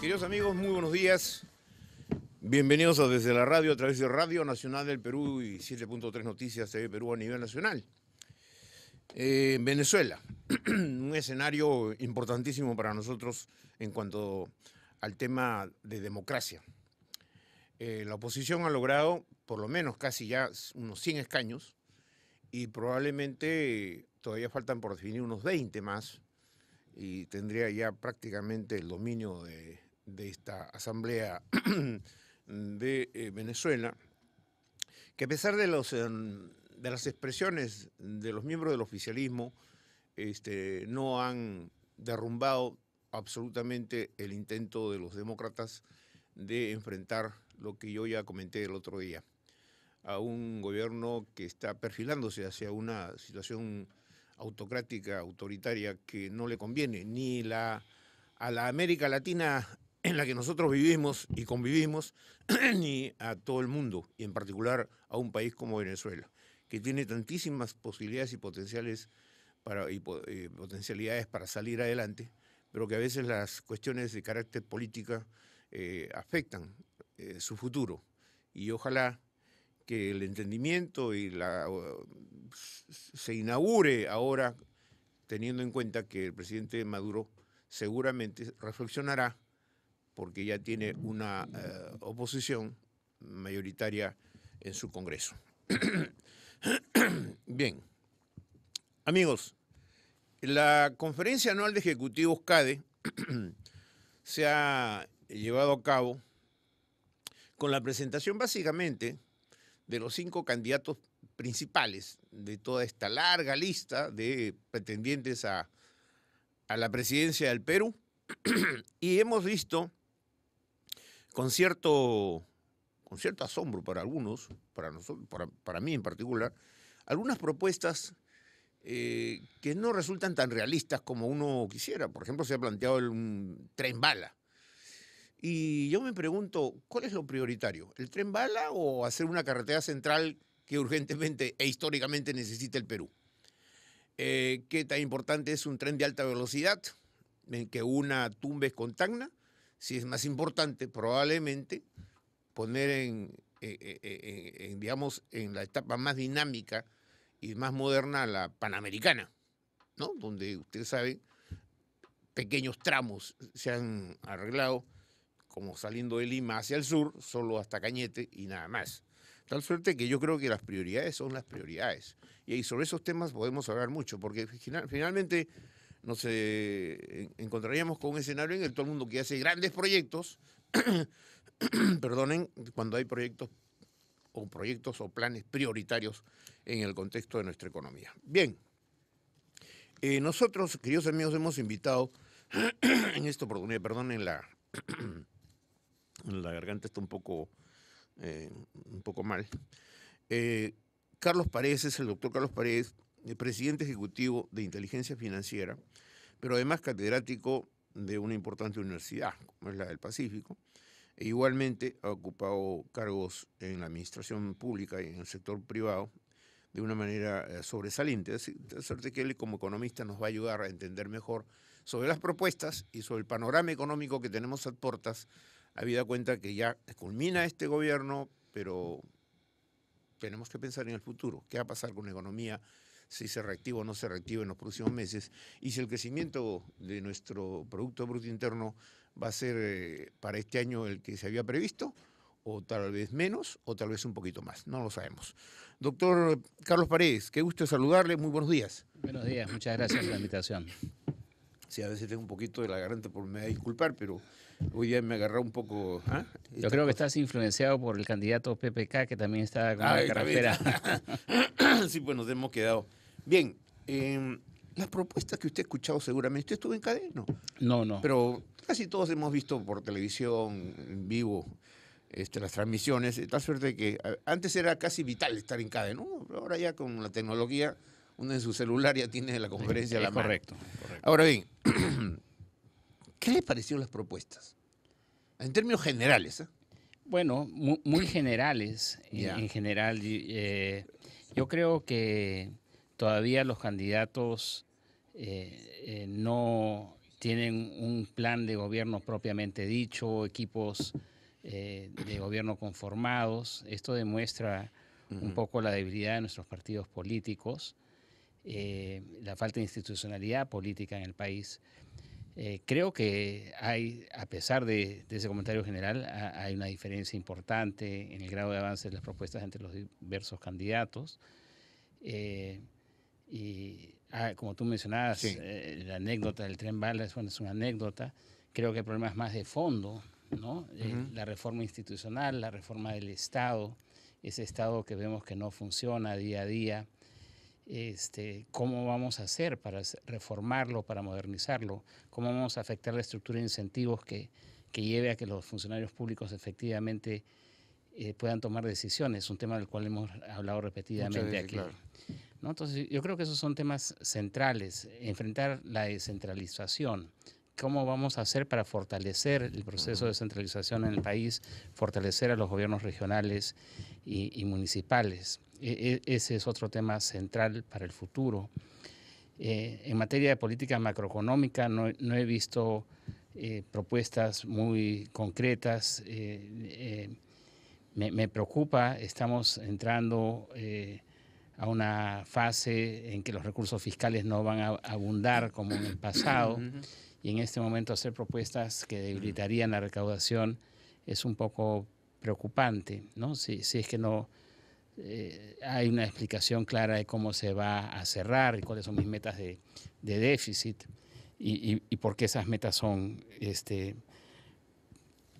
Queridos amigos, muy buenos días. Bienvenidos a Desde la Radio, a través de Radio Nacional del Perú y 7.3 Noticias TV Perú a nivel nacional. Venezuela, un escenario importantísimo para nosotros en cuanto al tema de democracia. La oposición ha logrado por lo menos casi ya unos 100 escaños y probablemente todavía faltan por definir unos 20 más y tendría ya prácticamente el dominio de esta asamblea de Venezuela, que a pesar de las expresiones de los miembros del oficialismo, no han derrumbado absolutamente el intento de los demócratas de enfrentar lo que yo ya comenté el otro día, a un gobierno que está perfilándose hacia una situación autocrática, autoritaria, que no le conviene ni a la América Latina en la que nosotros vivimos y convivimos, ni a todo el mundo, y en particular a un país como Venezuela, que tiene tantísimas posibilidades y potencialidades para salir adelante, pero que a veces las cuestiones de carácter política afectan su futuro. Y ojalá que el entendimiento se inaugure ahora, teniendo en cuenta que el presidente Maduro seguramente reflexionará, porque ya tiene una oposición mayoritaria en su Congreso. Bien, amigos, la conferencia anual de ejecutivos CADE se ha llevado a cabo con la presentación básicamente de los 5 candidatos principales de toda esta larga lista de pretendientes a la presidencia del Perú, y hemos visto con cierto asombro para algunos, para nosotros, para mí en particular, algunas propuestas que no resultan tan realistas como uno quisiera. Por ejemplo, se ha planteado un tren bala. Y yo me pregunto, ¿cuál es lo prioritario? ¿El tren bala o hacer una carretera central que urgentemente e históricamente necesita el Perú? ¿Qué tan importante es un tren de alta velocidad que una Tumbes con Tacna? Si es más importante, probablemente, poner digamos, en la etapa más dinámica y más moderna la Panamericana, ¿no? Donde, ustedes saben, pequeños tramos se han arreglado, como saliendo de Lima hacia el sur, solo hasta Cañete y nada más. Tal suerte que yo creo que las prioridades son las prioridades. Y sobre esos temas podemos hablar mucho, porque finalmente nos encontraríamos con un escenario en el que todo el mundo que hace grandes proyectos, perdonen, cuando hay proyectos o planes prioritarios en el contexto de nuestra economía. Bien, nosotros, queridos amigos, hemos invitado en esta oportunidad, perdonen la garganta está un poco mal. Carlos Paredes es el doctor Carlos Paredes, presidente ejecutivo de Inteligencia Financiera, pero además catedrático de una importante universidad, como es la del Pacífico. E igualmente ha ocupado cargos en la administración pública y en el sector privado de una manera sobresaliente. De suerte que él, como economista, nos va a ayudar a entender mejor sobre las propuestas y sobre el panorama económico que tenemos a puertas, habida cuenta que ya culmina este gobierno, pero tenemos que pensar en el futuro. ¿Qué va a pasar con la economía? Si se reactiva o no se reactiva en los próximos meses, y si el crecimiento de nuestro Producto Bruto Interno va a ser para este año el que se había previsto, o tal vez menos, o tal vez un poquito más, no lo sabemos. Doctor Carlos Paredes, qué gusto saludarle, muy buenos días. Buenos días, muchas gracias por la invitación. Sí, a veces tengo un poquito de la garganta, me va a disculpar, pero hoy ya me agarró un poco. Yo creo que estás influenciado por el candidato PPK, que también está con una carretera. Sí, pues nos hemos quedado. Bien, las propuestas que usted ha escuchado seguramente, ¿usted estuvo en CADE? No. No. Pero casi todos hemos visto por televisión, en vivo, las transmisiones, de tal suerte que antes era casi vital estar en CADE, ¿no? Ahora ya con la tecnología, uno en su celular ya tiene la conferencia a la mano. Correcto. Ahora bien, ¿qué le parecieron las propuestas? En términos generales, ¿eh? Bueno, muy generales. Ya. En general, yo creo que todavía los candidatos no tienen un plan de gobierno propiamente dicho, equipos de gobierno conformados. Esto demuestra un poco la debilidad de nuestros partidos políticos, la falta de institucionalidad política en el país. Creo que hay, a pesar de ese comentario general, hay una diferencia importante en el grado de avance de las propuestas entre los diversos candidatos. Como tú mencionabas, Sí. la anécdota del tren bala es una anécdota. Creo que hay problemas más de fondo, ¿no? La reforma institucional, la reforma del Estado, ese Estado que vemos que no funciona día a día. ¿Cómo vamos a hacer para reformarlo, para modernizarlo? ¿Cómo vamos a afectar la estructura de incentivos que lleve a que los funcionarios públicos efectivamente puedan tomar decisiones? Un tema del cual hemos hablado repetidamente Muchas veces, aquí. claro. ¿No? Entonces, yo creo que esos son temas centrales. Enfrentar la descentralización. ¿Cómo vamos a hacer para fortalecer el proceso de descentralización en el país, fortalecer a los gobiernos regionales y municipales? Ese es otro tema central para el futuro. En materia de política macroeconómica no he visto propuestas muy concretas. Me preocupa, estamos entrando a una fase en que los recursos fiscales no van a abundar como en el pasado, y en este momento hacer propuestas que debilitarían la recaudación es un poco preocupante, ¿no? Si es que no hay una explicación clara de cómo se va a cerrar y cuáles son mis metas de déficit y por qué esas metas son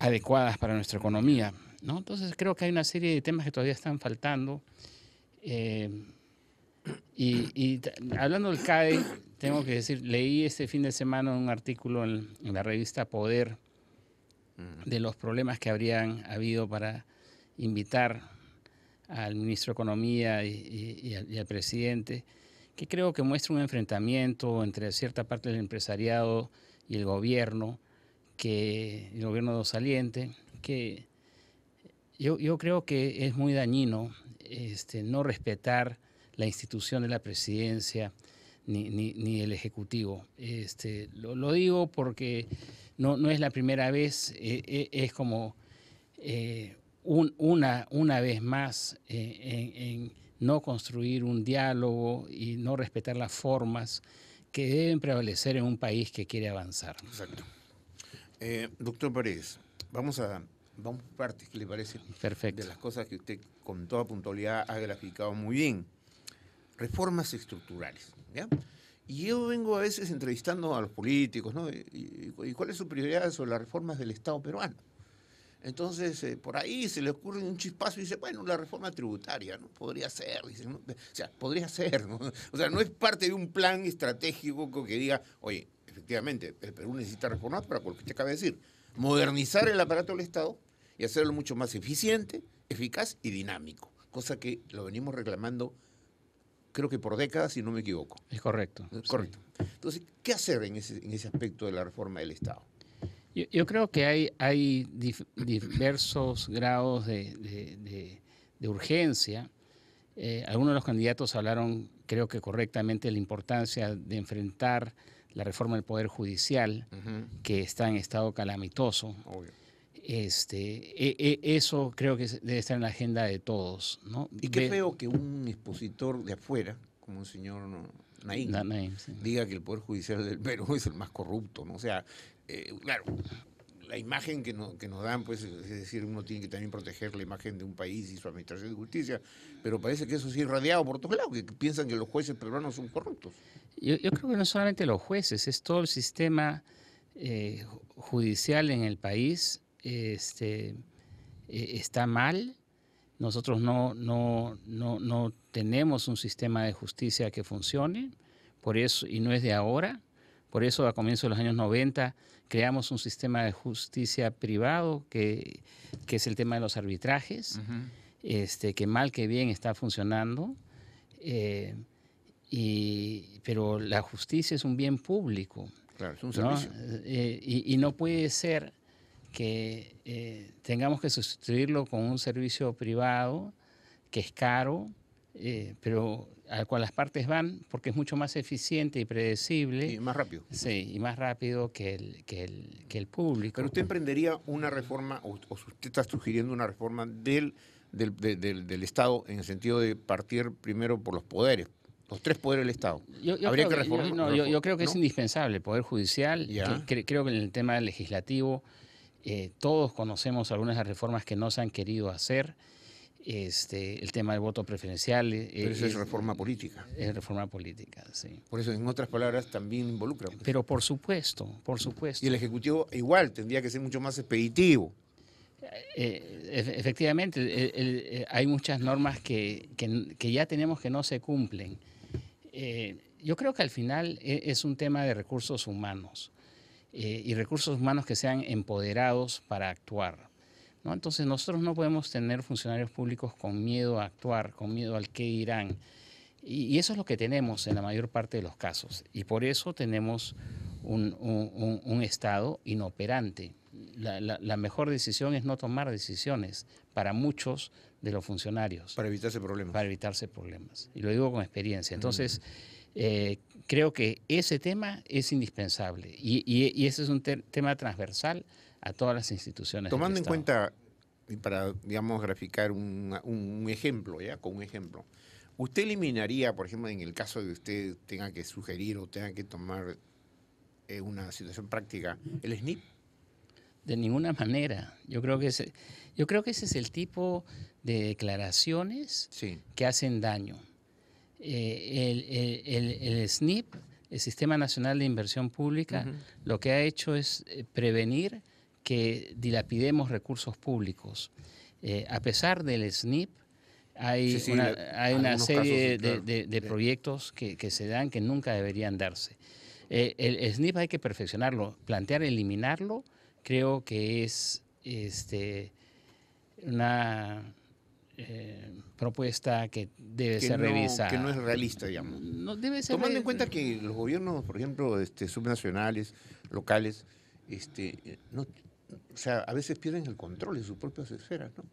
adecuadas para nuestra economía, ¿no? Entonces creo que hay una serie de temas que todavía están faltando. Hablando del CADE, tengo que decir, leí este fin de semana un artículo en la revista Poder de los problemas que habrían habido para invitar al ministro de Economía y al presidente, que creo que muestra un enfrentamiento entre cierta parte del empresariado y el gobierno saliente, que yo creo que es muy dañino no respetar la institución de la presidencia ni el Ejecutivo. Lo digo porque no es la primera vez, es como una vez más en no construir un diálogo y no respetar las formas que deben prevalecer en un país que quiere avanzar. Exacto. Doctor Paredes, vamos por partes, ¿qué le parece? Perfecto. De las cosas que usted con toda puntualidad ha graficado muy bien. Reformas estructurales, ¿ya? Y yo vengo a veces entrevistando a los políticos, ¿no? ¿Y cuál es su prioridad sobre las reformas del Estado peruano? Entonces, por ahí se le ocurre un chispazo y dice, bueno, la reforma tributaria, ¿no? Podría ser, dice, ¿no? O sea, podría ser, ¿no? O sea, no es parte de un plan estratégico que diga, oye, efectivamente, el Perú necesita reformar para lo que usted acaba de decir, modernizar el aparato del Estado y hacerlo mucho más eficiente, eficaz y dinámico, cosa que lo venimos reclamando creo que por décadas, si no me equivoco. Es correcto. Correcto. Sí. Entonces, ¿qué hacer en ese aspecto de la reforma del Estado? Yo creo que hay diversos grados de urgencia. Algunos de los candidatos hablaron, creo que correctamente, de la importancia de enfrentar la reforma del Poder Judicial, que está en estado calamitoso. Obvio. Eso creo que debe estar en la agenda de todos, ¿no? Y qué feo que un expositor de afuera, como el señor Naim, sí, diga que el Poder Judicial del Perú es el más corrupto, ¿no? O sea, claro, la imagen que nos dan, pues, es decir, uno tiene que también proteger la imagen de un país y su administración de justicia, pero parece que eso sí es irradiado por todos lados, que piensan que los jueces peruanos son corruptos. Yo creo que no solamente los jueces, es todo el sistema judicial en el país. Está mal. Nosotros no tenemos un sistema de justicia que funcione, por eso, y no es de ahora. Por eso, a comienzos de los años 90, creamos un sistema de justicia privado que es el tema de los arbitrajes, que mal que bien está funcionando. Pero la justicia es un bien público. Claro, es un servicio. ¿No? Y no puede ser que tengamos que sustituirlo con un servicio privado que es caro, pero al cual las partes van porque es mucho más eficiente y predecible. Y más rápido. Sí, y más rápido que el público. Pero usted emprendería una reforma, o usted está sugiriendo una reforma del Estado en el sentido de partir primero por los poderes, los 3 poderes del Estado. Habría que reformar. Yo creo que es indispensable el Poder Judicial. Creo que en el tema legislativo todos conocemos algunas de las reformas que no se han querido hacer. El tema del voto preferencial. Pero eso es reforma política. Es reforma política, sí. Por eso, en otras palabras, también involucra. Pero por supuesto, por supuesto. Y el Ejecutivo igual tendría que ser mucho más expeditivo. Efectivamente, hay muchas normas que ya tenemos que no se cumplen. Yo creo que al final es un tema de recursos humanos y recursos humanos que sean empoderados para actuar, ¿no? Entonces nosotros no podemos tener funcionarios públicos con miedo a actuar, con miedo al qué dirán. Y eso es lo que tenemos en la mayor parte de los casos. Y por eso tenemos un Estado inoperante. La mejor decisión es no tomar decisiones para muchos de los funcionarios. Para evitarse problemas. Para evitarse problemas. Y lo digo con experiencia. Entonces, creo que ese tema es indispensable. Y ese es un tema transversal a todas las instituciones. Tomando en cuenta, y para, digamos, graficar un ejemplo, ¿ya? Con un ejemplo. ¿Usted eliminaría, por ejemplo, en el caso de que usted tenga que sugerir o tenga que tomar una situación práctica, el SNIP? De ninguna manera. Yo creo que ese es el tipo de declaraciones que hacen daño. El SNIP, el Sistema Nacional de Inversión Pública, lo que ha hecho es prevenir que dilapidemos recursos públicos. A pesar del SNIP, hay una serie de proyectos que se dan que nunca deberían darse. El SNIP hay que perfeccionarlo. Plantear eliminarlo creo que es una propuesta que debe ser revisada. Que no es realista, digamos. No debe ser. Tomando en cuenta que los gobiernos, por ejemplo, subnacionales, locales, no, o sea, a veces pierden el control de sus propias esferas, ¿no?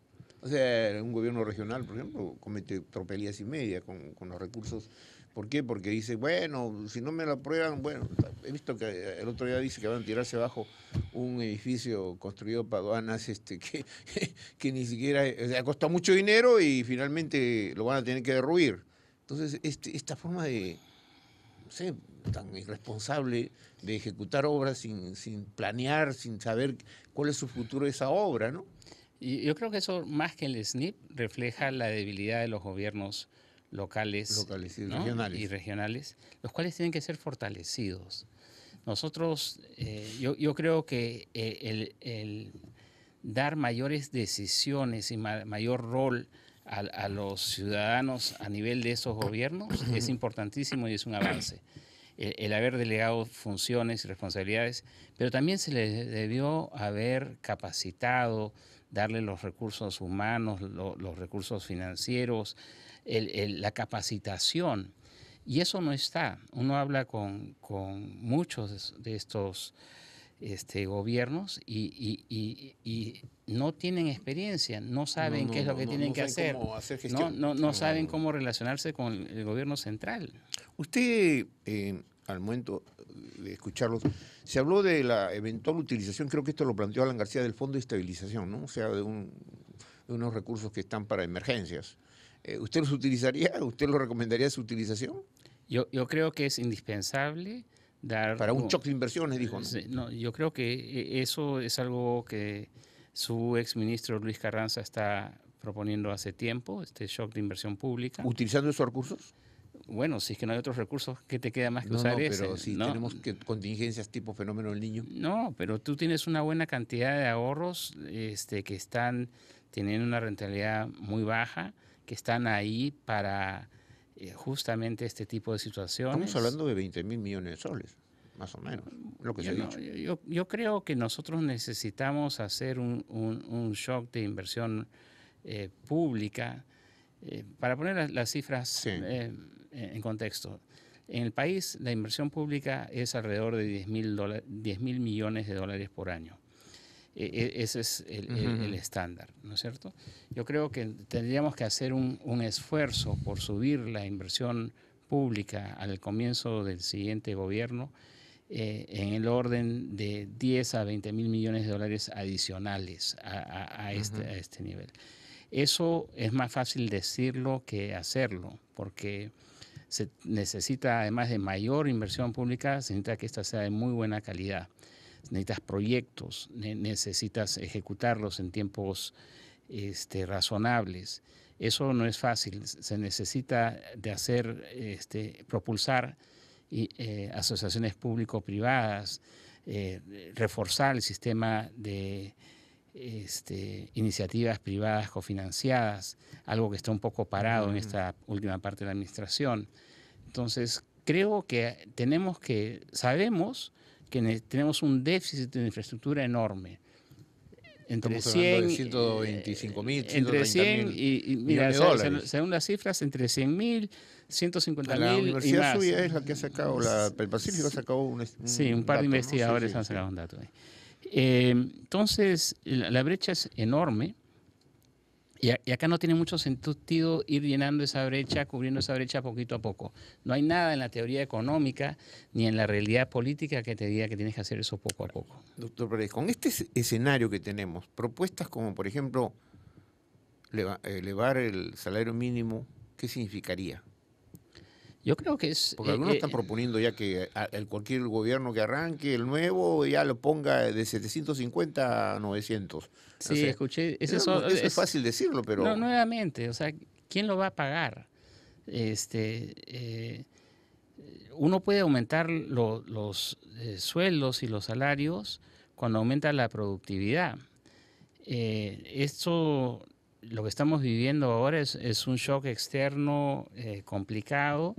O sea, un gobierno regional, por ejemplo, comete tropelías y media con los recursos. ¿Por qué? Porque dice, bueno, si no me lo aprueban, bueno, he visto que el otro día dice que van a tirarse abajo un edificio construido para aduanas que ni siquiera, o sea, costado mucho dinero y finalmente lo van a tener que derruir. Entonces, esta forma de, no sé, tan irresponsable de ejecutar obras sin planear, sin saber cuál es su futuro de esa obra, ¿no? Y yo creo que eso, más que el SNIP, refleja la debilidad de los gobiernos locales y, ¿no? regionales, los cuales tienen que ser fortalecidos. Nosotros, yo creo que el dar mayores decisiones y mayor rol a los ciudadanos a nivel de esos gobiernos es importantísimo y es un avance. El haber delegado funciones y responsabilidades, pero también se les debió haber capacitado, darle los recursos humanos, los recursos financieros, la capacitación. Y eso no está. Uno habla con muchos de estos gobiernos y no tienen experiencia, no saben qué es lo que tienen que hacer. No saben cómo relacionarse con el gobierno central. Usted, al momento de escucharlos, se habló de la eventual utilización, creo que esto lo planteó Alan García, del Fondo de Estabilización, ¿no? O sea, de unos recursos que están para emergencias. ¿Usted los utilizaría? ¿Usted lo recomendaría su utilización? Yo creo que es indispensable dar... Para un shock de inversiones, dijo, ¿no? No, yo creo que eso es algo que su exministro Luis Carranza está proponiendo hace tiempo, este shock de inversión pública. ¿Utilizando esos recursos? Bueno, si es que no hay otros recursos, ¿qué te queda más que usar ese? Pero si tenemos contingencias tipo fenómeno del Niño. No, pero tú tienes una buena cantidad de ahorros que están teniendo una rentabilidad muy baja, que están ahí para justamente este tipo de situaciones. Estamos hablando de 20.000 millones de soles, más o menos, lo que se ha dicho. Yo creo que nosotros necesitamos hacer un shock de inversión pública. Para poner las cifras en contexto, en el país la inversión pública es alrededor de 10.000 millones de dólares por año. Ese es el estándar, ¿no es cierto? Yo creo que tendríamos que hacer un esfuerzo por subir la inversión pública al comienzo del siguiente gobierno en el orden de 10 a 20 mil millones de dólares adicionales a este nivel. Eso es más fácil decirlo que hacerlo, porque se necesita, además de mayor inversión pública, se necesita que esta sea de muy buena calidad. Necesitas proyectos, necesitas ejecutarlos en tiempos razonables. Eso no es fácil. Se necesita de hacer, propulsar asociaciones público-privadas, reforzar el sistema de iniciativas privadas cofinanciadas, algo que está un poco parado en esta última parte de la administración. Entonces, creo que sabemos que tenemos un déficit de infraestructura enorme. Entre 100, 125.000, 130.000 y mira, millones de dólares. según las cifras, entre 100.000, 150.000 La y Universidad más. suya es la que ha sacado, el Pacífico ha sacado un par dato, de investigadores ¿no? han sacado un dato ahí. Entonces, la brecha es enorme y acá no tiene mucho sentido ir llenando esa brecha, cubriendo esa brecha poquito a poco. No hay nada en la teoría económica ni en la realidad política que te diga que tienes que hacer eso poco a poco. Doctor Pérez, con este escenario que tenemos, propuestas como, por ejemplo, elevar el salario mínimo, ¿qué significaría? Yo creo que es... Porque algunos están proponiendo ya que cualquier gobierno que arranque, el nuevo, ya lo ponga de 750 a 900. Sí, no sé. escuché... Eso es fácil decirlo, pero... No, nuevamente, o sea, ¿quién lo va a pagar? Uno puede aumentar los sueldos y los salarios cuando aumenta la productividad. Lo que estamos viviendo ahora es un shock externo complicado,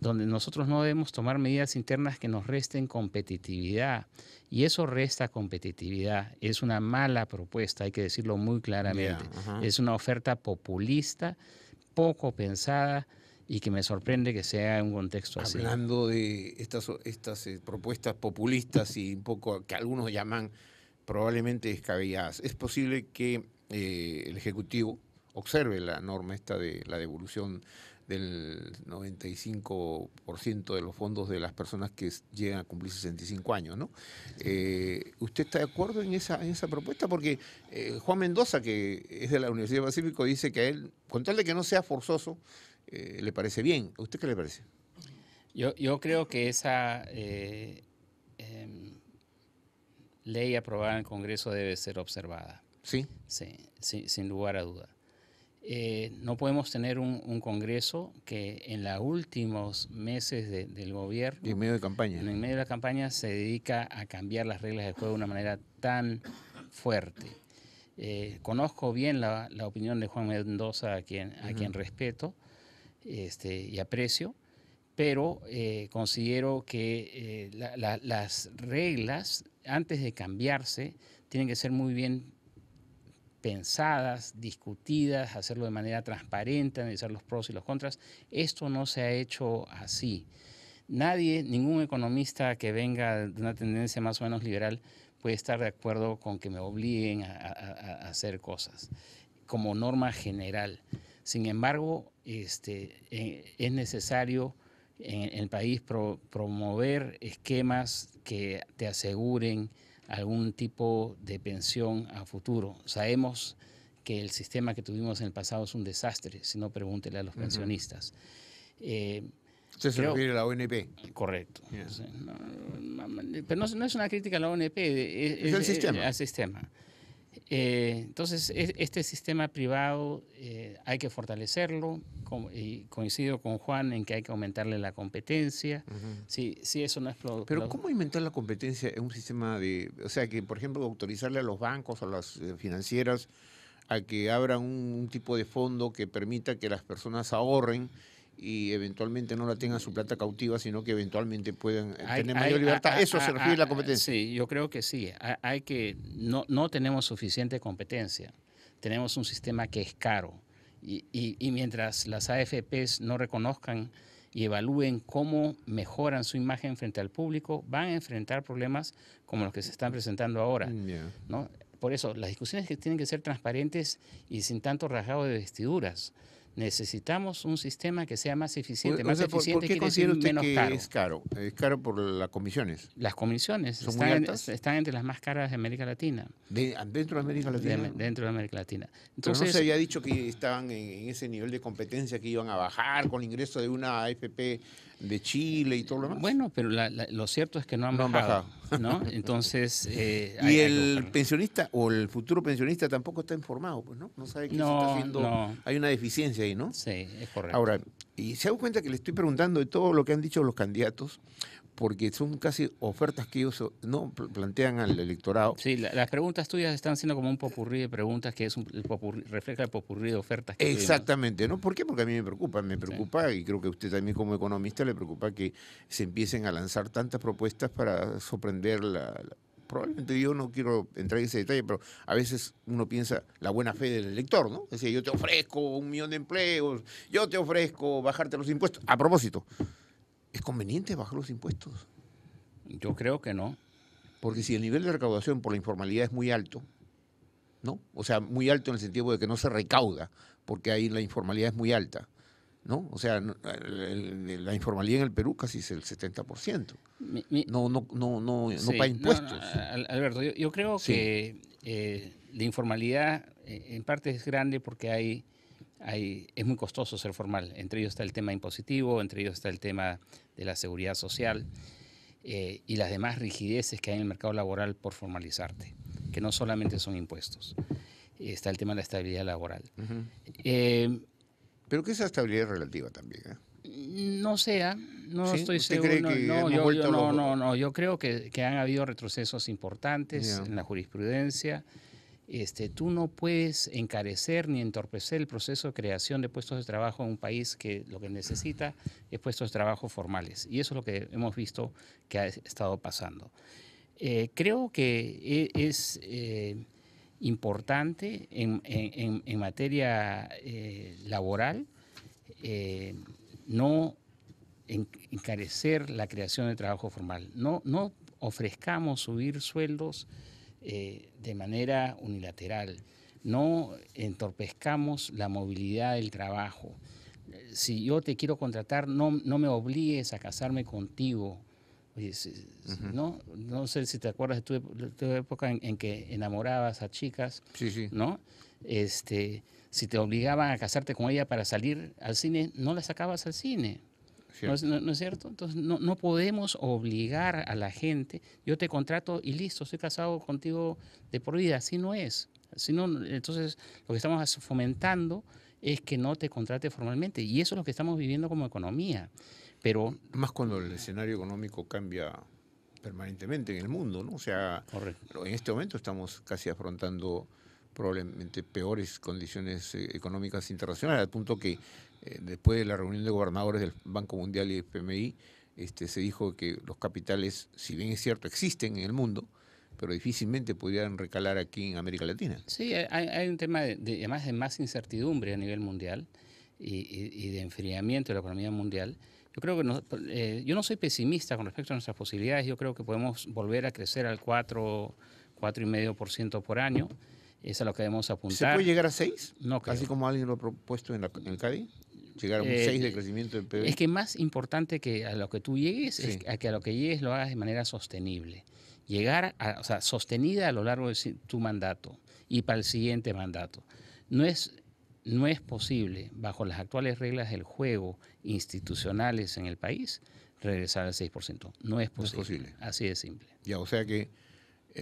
donde nosotros no debemos tomar medidas internas que nos resten competitividad. Y eso resta competitividad. Es una mala propuesta, hay que decirlo muy claramente. Es una oferta populista, poco pensada, y que me sorprende que sea en un contexto así. Hablando de estas propuestas populistas y un poco que algunos llaman probablemente descabelladas, es posible que el Ejecutivo observe la norma esta de la devolución del 95% de los fondos de las personas que llegan a cumplir 65 años, ¿no? ¿Usted está de acuerdo en esa propuesta? Porque Juan Mendoza, que es de la Universidad del Pacífico, dice que a él, con tal de que no sea forzoso, le parece bien. ¿A usted qué le parece? Yo creo que esa ley aprobada en el Congreso debe ser observada. ¿Sí? Sí, sin lugar a duda. No podemos tener un Congreso que en los últimos meses del gobierno... Y en medio de campaña. En medio de la campaña se dedica a cambiar las reglas del juego de una manera tan fuerte. Conozco bien la opinión de Juan Mendoza, a quien respeto y aprecio, pero considero que las reglas, antes de cambiarse, tienen que ser muy bien pensadas, discutidas, hacerlo de manera transparente, analizar los pros y los contras. Esto no se ha hecho así. Ningún economista que venga de una tendencia más o menos liberal puede estar de acuerdo con que me obliguen a hacer cosas como norma general. Sin embargo, es necesario en el país promover esquemas que te aseguren algún tipo de pensión a futuro. Sabemos que el sistema que tuvimos en el pasado es un desastre, si no pregúntele a los pensionistas. ¿Usted se refiere a la ONP? Correcto. Yeah. Pero no es una crítica a la ONP, es el sistema. Al sistema. Entonces, este sistema privado hay que fortalecerlo, y coincido con Juan en que hay que aumentarle la competencia. Sí, eso no es... Pero ¿cómo aumentar la competencia en un sistema o sea, que por ejemplo autorizarle a los bancos, a las financieras, a que abran un tipo de fondo que permita que las personas ahorren y eventualmente no la tengan su plata cautiva, sino que eventualmente puedan tener mayor libertad? ¿Eso se refiere a la competencia? Sí, yo creo que sí. No tenemos suficiente competencia. Tenemos un sistema que es caro. Y mientras las AFPs no reconozcan y evalúen cómo mejoran su imagen frente al público, van a enfrentar problemas como los que se están presentando ahora, ¿no? por eso, las discusiones que tienen que ser transparentes y sin tanto rasgado de vestiduras. Necesitamos un sistema que sea más eficiente. Más eficiente ¿por qué quiere considera decir usted menos que caro. es caro? Es caro por las comisiones. Las comisiones ¿Son muy altas? están entre las más caras de América Latina. ¿Dentro de América Latina? Dentro de América Latina. Pero Entonces, no se había dicho que estaban en ese nivel de competencia, que iban a bajar con el ingreso de una AFP de Chile y todo lo demás. bueno, pero lo cierto es que no han bajado. ¿No? Entonces, y el pensionista o el futuro pensionista tampoco está informado, pues, ¿no? No sabe qué se está haciendo. No. Hay una deficiencia ahí, ¿no? Sí, es correcto. Ahora, y se da cuenta que le estoy preguntando de todo lo que han dicho los candidatos, porque son casi ofertas que ellos no plantean al electorado. Sí, las preguntas tuyas están siendo como un popurrí de preguntas que es refleja el popurrí de ofertas que Exactamente, ¿no? ¿Por qué? Porque a mí me preocupa, y creo que a usted también como economista le preocupa que se empiecen a lanzar tantas propuestas para sorprender probablemente yo no quiero entrar en ese detalle, pero a veces uno piensa la buena fe del elector, ¿no? Es decir, yo te ofrezco 1 millón de empleos, yo te ofrezco bajarte los impuestos. A propósito, ¿es conveniente bajar los impuestos? Yo creo que no. Porque si el nivel de recaudación por la informalidad es muy alto, ¿no? O sea, muy alto en el sentido de que no se recauda, porque ahí la informalidad es muy alta, ¿no? O sea, la informalidad en el Perú casi es el 70%. No paga impuestos. Alberto, yo creo que la informalidad en parte es grande porque es muy costoso ser formal. Entre ellos está el tema impositivo, entre ellos está el tema de la seguridad social y las demás rigideces que hay en el mercado laboral por formalizarte, que no solamente son impuestos. Está el tema de la estabilidad laboral. Pero que esa estabilidad es relativa también, ¿eh? No sea, no ¿Sí? estoy ¿Usted seguro. cree que No, yo creo que han habido retrocesos importantes Yeah. en la jurisprudencia. Tú no puedes encarecer ni entorpecer el proceso de creación de puestos de trabajo en un país que lo que necesita es puestos de trabajo formales. Y eso es lo que hemos visto que ha estado pasando. Creo que es importante en materia laboral no encarecer la creación de trabajo formal. No ofrezcamos subir sueldos de manera unilateral. No entorpezcamos la movilidad del trabajo. Si yo te quiero contratar, no me obligues a casarme contigo. Oye, no sé si te acuerdas de tu época en que enamorabas a chicas, Sí. ¿no? Si te obligaban a casarte con ella para salir al cine, no la sacabas al cine. ¿No es cierto? Entonces no podemos obligar a la gente. Yo te contrato y listo, estoy casado contigo de por vida. Así no es. Entonces lo que estamos fomentando es que no te contrate formalmente. Y eso es lo que estamos viviendo como economía. Pero más cuando el escenario económico cambia permanentemente en el mundo, ¿no? O sea, correcto. En este momento estamos casi afrontando probablemente peores condiciones económicas internacionales, al punto que después de la reunión de gobernadores del Banco Mundial y del FMI, se dijo que los capitales, si bien es cierto, existen en el mundo, pero difícilmente podrían recalar aquí en América Latina. Sí, hay un tema además de más incertidumbre a nivel mundial y de enfriamiento de la economía mundial. Yo creo que yo no soy pesimista con respecto a nuestras posibilidades. Yo creo que podemos volver a crecer al 4,5% por año. Eso es a lo que debemos apuntar. ¿Se puede llegar a 6? No creo. Así como alguien lo ha propuesto en el CADI. Llegar a un 6 de crecimiento del PIB. Es que más importante que a lo que tú llegues es a que a lo que llegues lo hagas de manera sostenible. O sea, sostenida a lo largo de tu mandato y para el siguiente mandato. No es posible, bajo las actuales reglas del juego institucionales en el país, regresar al 6%. No es posible. Así de simple. Ya, o sea que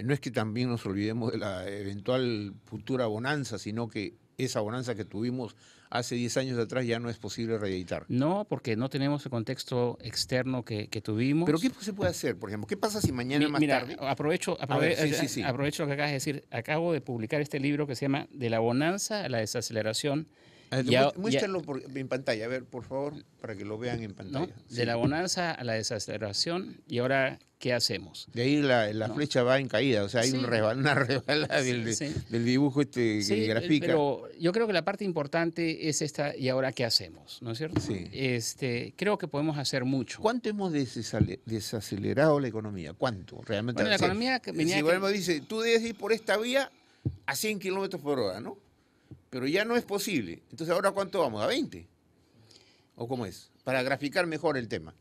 no es que también nos olvidemos de la eventual futura bonanza, sino que esa bonanza que tuvimos hace 10 años atrás ya no es posible reeditar. No, porque no tenemos el contexto externo que tuvimos. ¿Pero qué se puede hacer? Por ejemplo, ¿qué pasa si mañana más tarde? Aprovecho lo que acabas de decir. Acabo de publicar este libro que se llama De la bonanza a la desaceleración. Muéstralo en pantalla, a ver, por favor, para que lo vean en pantalla. ¿No? De la bonanza a la desaceleración, y ahora, ¿qué hacemos? De ahí la flecha va en caída, o sea, hay una rebalada del dibujo que grafica. Pero yo creo que la parte importante es esta, ¿y ahora qué hacemos? ¿No es cierto? Sí. Creo que podemos hacer mucho. ¿Cuánto hemos desacelerado la economía? ¿Cuánto? Realmente. Bueno, la economía si dice, tú debes ir por esta vía, a 100 kilómetros por hora, ¿no? Pero ya no es posible. Entonces, ¿ahora cuánto vamos? ¿A 20? ¿O cómo es? Para graficar mejor el tema.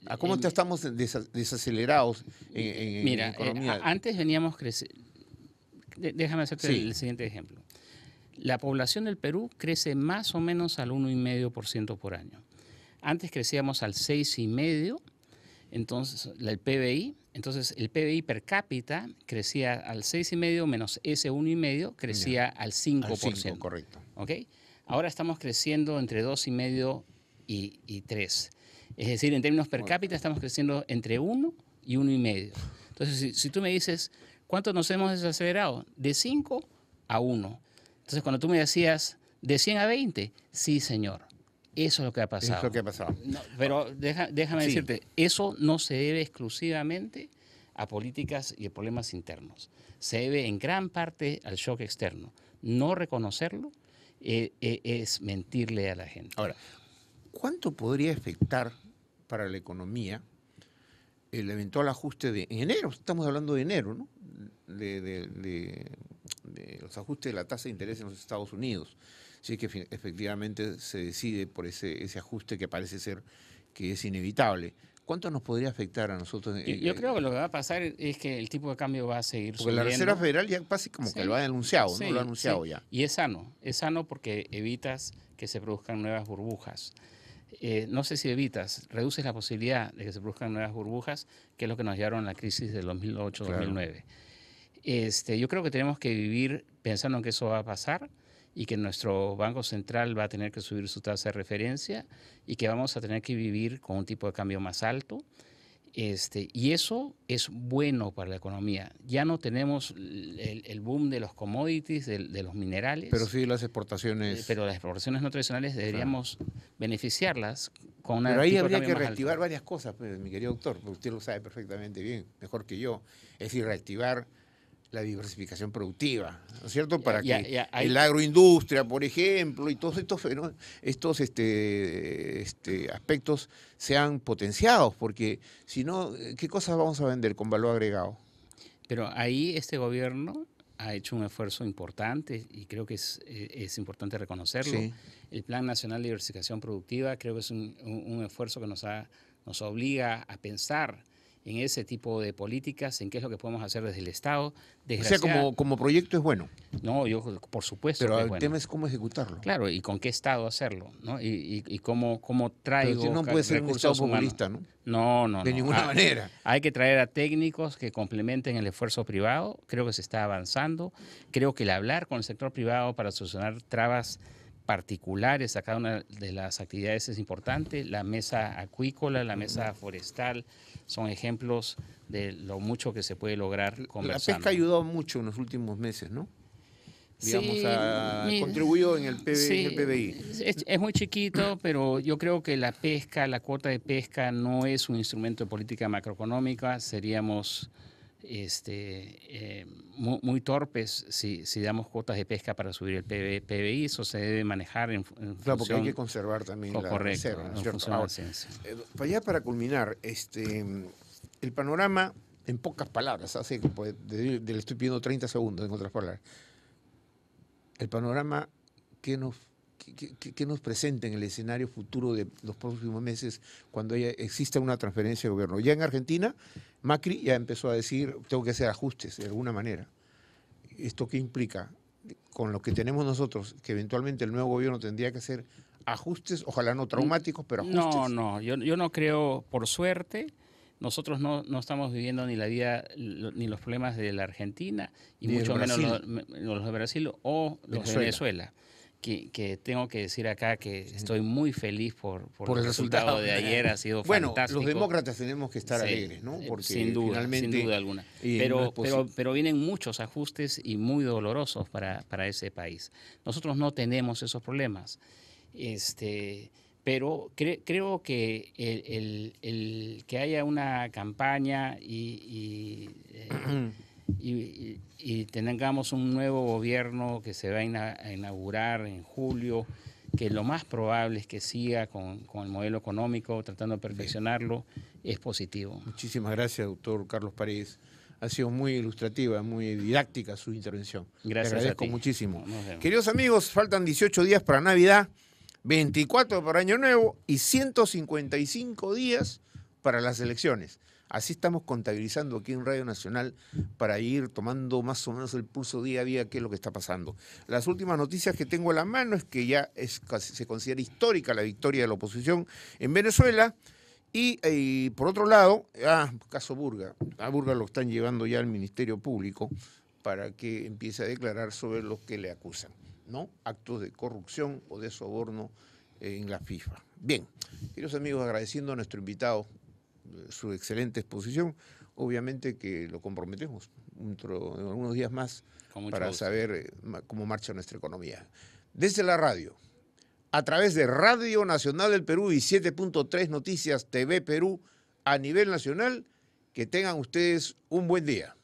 ¿A cómo estamos desacelerados en Mira, economía? antes veníamos creciendo. Déjame hacerte Sí. el siguiente ejemplo. La población del Perú crece más o menos al 1,5% por año. Antes crecíamos al 6,5%, entonces el PBI. Entonces el PBI per cápita crecía al 6,5 menos ese 1,5 crecía al 5%. Al 5, correcto. ¿Ok? Ahora estamos creciendo entre 2,5 y 3. Es decir, en términos per cápita estamos creciendo entre 1 y 1,5. Entonces, si tú me dices, ¿cuánto nos hemos desacelerado? De 5 a 1. Entonces, cuando tú me decías, de 100 a 20, sí, señor. Eso es lo que ha pasado. Eso es lo que ha pasado. No, pero déjame Sí. decirte, eso no se debe exclusivamente a políticas y a problemas internos. Se debe en gran parte al shock externo. No reconocerlo es mentirle a la gente. Ahora, ¿cuánto podría afectar para la economía el eventual ajuste en enero? Estamos hablando de enero, ¿no? De los ajustes de la tasa de interés en los Estados Unidos. Sí que efectivamente se decide por ese ajuste que parece ser que es inevitable. ¿Cuánto nos podría afectar a nosotros? Yo creo que lo que va a pasar es que el tipo de cambio va a seguir Porque subiendo. la Reserva Federal ya casi como que lo ha anunciado, ¿no? Sí, Lo ha anunciado sí. ya. Y es sano porque evitas que se produzcan nuevas burbujas. No sé si evitas, reduces la posibilidad de que se produzcan nuevas burbujas, que es lo que nos llevaron a la crisis del 2008-2009. Claro. Yo creo que tenemos que vivir pensando en que eso va a pasar y que nuestro Banco Central va a tener que subir su tasa de referencia y que vamos a tener que vivir con un tipo de cambio más alto. Y eso es bueno para la economía. Ya no tenemos el boom de los commodities, de los minerales. Pero sí las exportaciones. Pero las exportaciones no tradicionales deberíamos beneficiarlas con una. Pero ahí tipo de habría cambio que más reactivar alto. varias cosas, pues, mi querido doctor, porque usted lo sabe perfectamente bien, mejor que yo. Es decir, reactivar la diversificación productiva, ¿no es cierto? Para que la agroindustria, por ejemplo, y todos estos aspectos sean potenciados, porque si no, ¿qué cosas vamos a vender con valor agregado? Pero ahí este gobierno ha hecho un esfuerzo importante y creo que es importante reconocerlo. Sí. El Plan Nacional de Diversificación Productiva creo que es un esfuerzo que nos obliga a pensar en ese tipo de políticas, en qué es lo que podemos hacer desde el Estado. O sea, como proyecto es bueno. No, por supuesto. Pero que el bueno. tema es cómo ejecutarlo. Claro, y con qué Estado hacerlo, ¿no? Y cómo traigo. Pero no puede ser un Estado populista, ¿no? No. De ninguna manera. Hay que traer a técnicos que complementen el esfuerzo privado. Creo que se está avanzando. Creo que el hablar con el sector privado para solucionar trabas particulares a cada una de las actividades es importante. La mesa acuícola, la mesa forestal son ejemplos de lo mucho que se puede lograr conversando. La pesca ha ayudado mucho en los últimos meses, ¿no? Digamos, Sí, ha contribuido en el PBI. Es muy chiquito, pero yo creo que la pesca, la cuota de pesca no es un instrumento de política macroeconómica. Seríamos muy torpes si damos cuotas de pesca para subir el PBI. Eso se debe manejar en función... Claro, porque hay que conservar también la reserva, ¿no es cierto? Ahora, para culminar, el panorama, en pocas palabras, así que le estoy pidiendo 30 segundos, en otras palabras. El panorama que nos presenta en el escenario futuro de los próximos meses cuando exista una transferencia de gobierno. Ya en Argentina, Macri ya empezó a decir, tengo que hacer ajustes de alguna manera. ¿Esto qué implica? Con lo que tenemos nosotros, que eventualmente el nuevo gobierno tendría que hacer ajustes, ojalá no traumáticos, pero ajustes. No, yo no creo, por suerte, nosotros no estamos viviendo ni la vida, ni los problemas de la Argentina, y ni mucho menos los de Brasil o los de Venezuela. Que tengo que decir acá que estoy muy feliz por el resultado de ayer, ha sido fantástico. Los demócratas tenemos que estar alegres, ¿no? Porque sin duda alguna. Pero vienen muchos ajustes y muy dolorosos para ese país. Nosotros no tenemos esos problemas. Pero creo que el que haya una campaña y tengamos un nuevo gobierno que se va a inaugurar en julio, que lo más probable es que siga con el modelo económico, tratando de perfeccionarlo, es positivo. Muchísimas gracias, doctor Carlos Paredes. Ha sido muy ilustrativa, muy didáctica su intervención. Gracias. Le agradezco a ti. muchísimo. Nos vemos. Queridos amigos, faltan 18 días para Navidad, 24 para Año Nuevo y 155 días para las elecciones. Así estamos contabilizando aquí en Radio Nacional para ir tomando más o menos el pulso día a día qué es lo que está pasando. Las últimas noticias que tengo en la mano es que ya se considera histórica la victoria de la oposición en Venezuela. Y por otro lado, caso Burga. A Burga lo están llevando ya al Ministerio Público para que empiece a declarar sobre los que le acusan, ¿no? Actos de corrupción o de soborno en la FIFA. Bien, queridos amigos, agradeciendo a nuestro invitado su excelente exposición, obviamente que lo comprometemos en algunos días más para saber cómo marcha nuestra economía. Desde la radio, a través de Radio Nacional del Perú y 7.3 Noticias TV Perú a nivel nacional, que tengan ustedes un buen día.